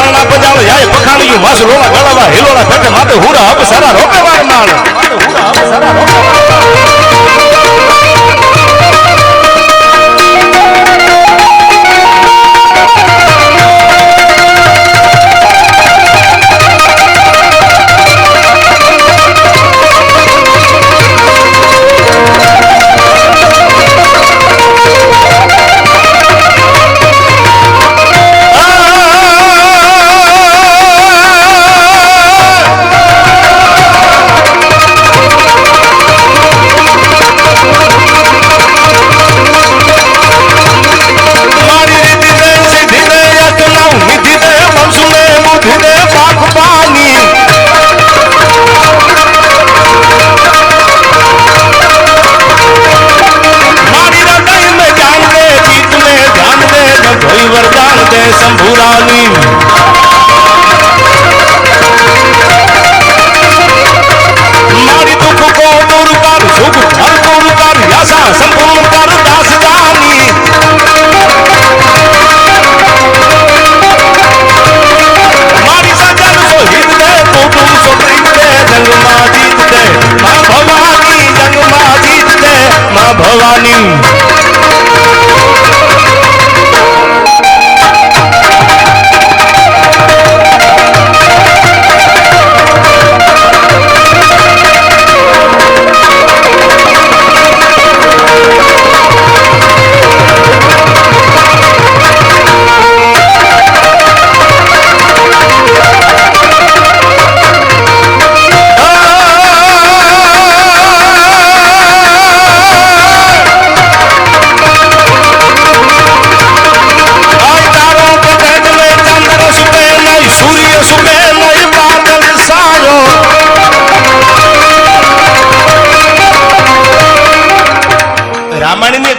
વાળના પજાળ જાય પખાણિયું વાસ રોલા ગળવા હિલોલા પેટે માથે હુરા હબ સારા રોકે વાર માળ હુરા હબ સારા રોકે शंभुरानी मारी दुख को दूर कर सुख भरपूर कर आशा संपूर्ण कर दास जानी मारी सजन सो हित दे कुटुंब सो प्रीत दे जंग मां जीत दे मां भवानी जंग मां जीत दे मां भवानी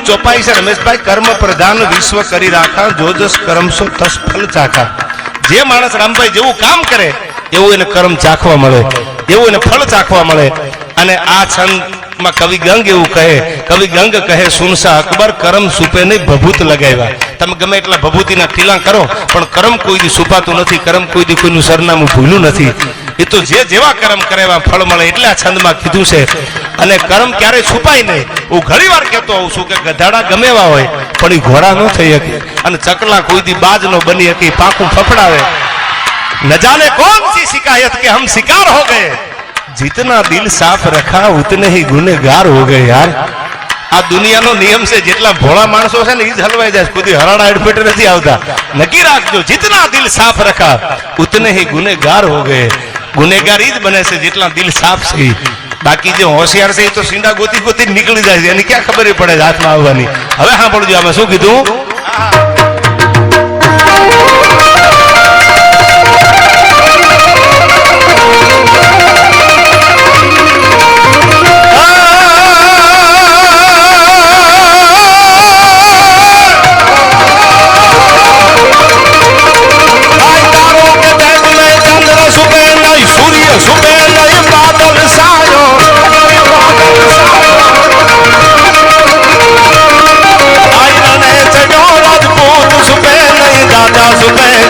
चौपाई से रमेश भाई कर्म प्रधान विश्व करी राखा जो जस कर्म सो तस फल चाखा जे मानस राम भाई जेवू काम करे एवू एने कर्म चाखवा मळे एवू एने फल चाखवा मळे अने आ छंद में कवि गंग एवू कहे सुनसा अकबर कर्म सूपे नहीं भभूत लगाव्या तमे गमे એટલા ભભૂતિના ટીલા કરો પણ કર્મ કોઈ દી સુપાતું નથી કર્મ કોઈ દી કોઈનું સરનામું ભૂલ્યું નથી એ તો જે જેવા કર્મ કરે એવા ફળ મળે એટલે આ છંદમાં કીધું છે અને કર્મ ક્યારે છુપાય નહીં હું ઘણીવાર કહેતો હોઉં છું કે ગધાડા ગમે એવા હોય પણ એ ઘોડા ન થઈ શકે અને ચકલા કોઈ દી બાજ ન બની શકે પાંખું ફફડાવે न जाने कौन सी शिकायत के हम शिकार हो गए जितना दिल साफ रखा उतने ही गुनेगार हो गए यार आ दुनिया नो नियम से जेटला भोळा माणसो छे ने ई ज हलवाई जाय कोई हराड़ा एडपेट नहीं आवता नक्की राखजो जितना दिल साफ रखा उतने ही गुनेगार हो गए गुनेगार ई ज बने से जेटला दिल साफ छे बाकी जो होशियार से तो सीधा गोती गोती निकली जाय छे एनी क्या खबर पड़े हाथ में आववानी हवे सांभळજો आमे शुं कीधुं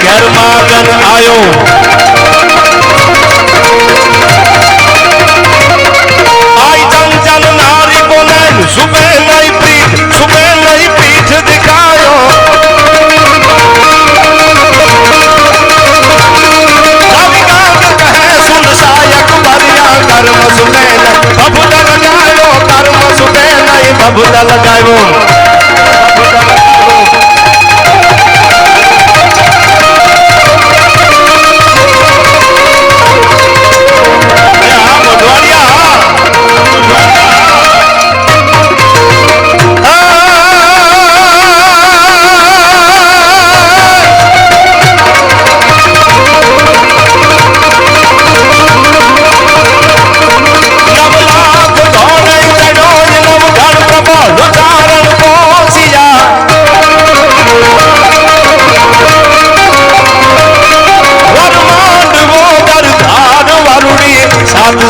घर मागन आयो आई चंचल नारी को नैन सुबह नई पीठ दिखायो कवि गांग कहे सुन सायक भरिया कर्म सुबह बबुल लगायो कर्म सुबह नई बबुल लगायो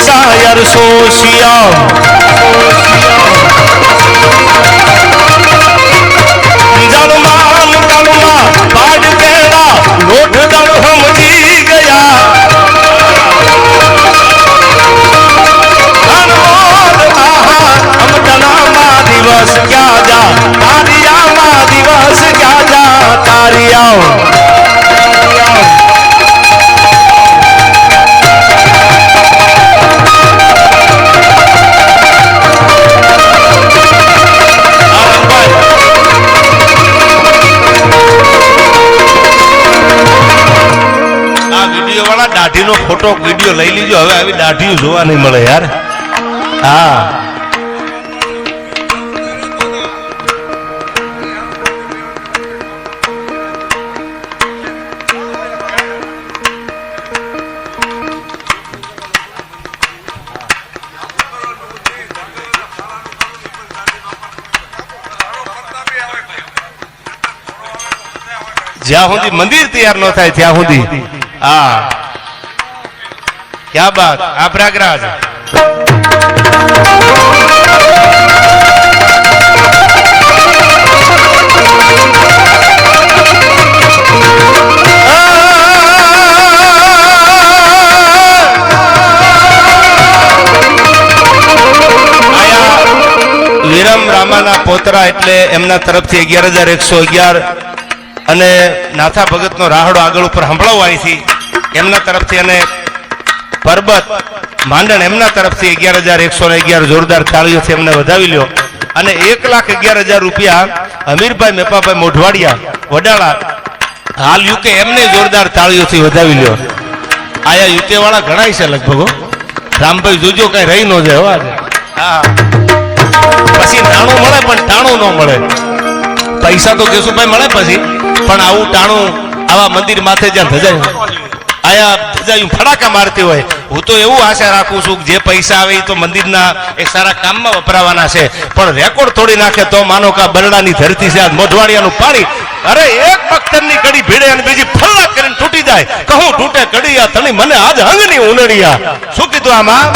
सायर सोशिया जलमान कलमा पाड़ केड़ा लोट दल हम માં દાઢીનો ફોટો વિડીયો લઈ લીજો. હવે આવી દાઢીઓ જોવા નહીં મળે યાર. હા જ્યાં સુધી મંદિર તૈયાર ન થાય ત્યાં સુધી. હા ક્યા બાત. આ પ્રયાગરાજ વિરમ રામાના પોતરા એટલે એમના તરફથી 11,111 અને નાથા ભગતનો રાહડો આગળ ઉપર સંભળાવો અહીંથી એમના તરફથી, અને પરબત માંડણ એમના તરફથી 11,111 જોરદાર તાળીઓથી એમને વધાવી લ્યો. અને 1,11,000 રૂપિયા અમીરભાઈ મેપાભાઈ મોઢવાડિયા વડાળા હાલ યુકે એમને જોરદાર તાળીઓથી વધાવી લ્યો. આયા યુકે વાળા ઘણા છે લગભગ. રામભાઈ જોજો કઈ રહી ન જાય. હા પછી નાણું મળે પણ ટાણું ન મળે. પૈસા તો કેશુભાઈ મળે પછી, પણ આવું ટાણું આવા મંદિર માથે જ્યાં ધજાયું આયા ધજાયું ફડાકા મારતી હોય. હું તો એવું આશા રાખું છું કે જે પૈસા આવે એ તો મંદિરના એક સારા કામમાં વપરાવાના છે, પણ રેકોર્ડ તોડી નાખે તો માનો કે બરડાની ધરતી છે, આ મોઢવાડિયાનું પાણી. અરે એક પખ્તરની કડી ભીડે અને બીજી ફલ્લા કરીને તૂટી જાય. કહું તૂટે કડિયા તણી મને આજ હંગની ઉનડિયા. શું કીધું આમાં?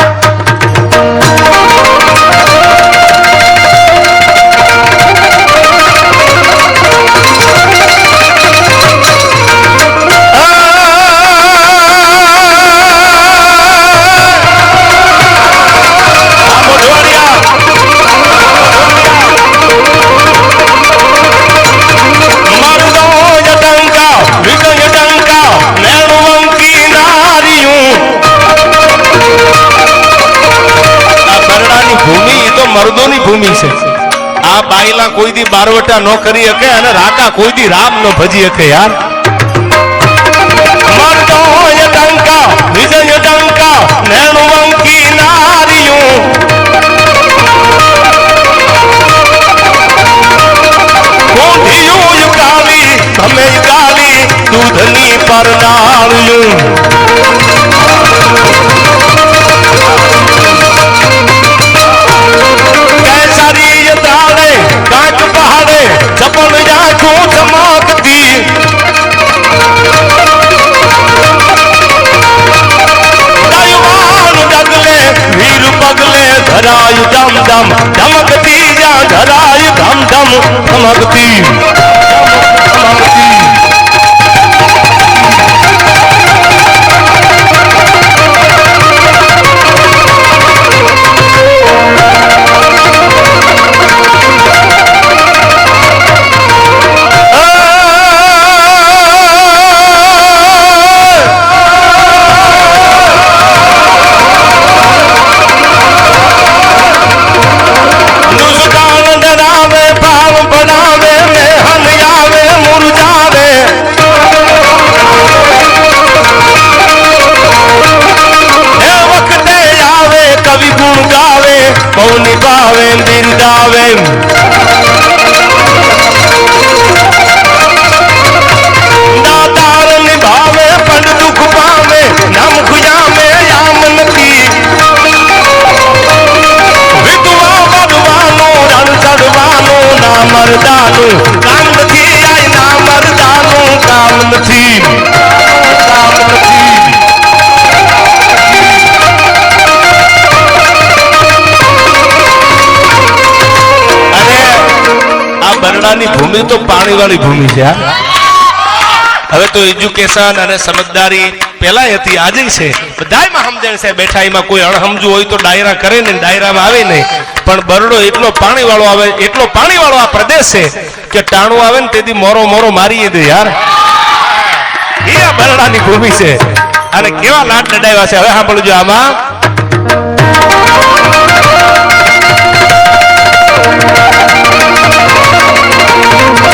મર્દોની ભૂમિ છે. આ બાયલા કોઈ દી બારવટા ન કરી શકે અને રાકા કોઈ દી રામ ન ભજી શકે યાર. મર્દો ડંકા વિજય ડંકા નેણુવંકી નારીયું કોઢિયું યુકાવી તમે ગાલી દૂધની પરનાળ્યું. ચપલ આંખું ચમકતી દયવાન ડગલે વીર પગલે ધરાય ધમ ધમ ધમકતી જ્યાં ધરાય ધમ ધમ ધમકતી. પૌની ભાવે બિરદાવે દાતાર નિભાવે પણ દુઃખ પામે નામ ખુજામે યામ નથી. વિધવા બનવાનું રણ ચડવાનું ના મરદાનું કામ નથી. આય ના મરદાનું કામ નથી. બરડાની ભૂમિ તો પાણી વાળી ભૂમિ છે. હવે તો એજ્યુકેશન અને સમજદારી પેલા હતી આજે છે. બધાયમાં સમજણ છે બેઠા. એમાં કોઈ અણહમજુ હોય તો ડાયરા કરે ને ડાયરામાં આવે નહીં. પણ બરડો એટલો પાણી વાળો આવે, એટલો પાણી વાળો આ પ્રદેશ છે કે ટાણું આવે ને તેથી મોરો મોરો મારી દે યાર. એ આ બરડાની ભૂમિ છે. અને કેવા લાડ લડાવ્યા છે. હવે સાંભળજો આમાં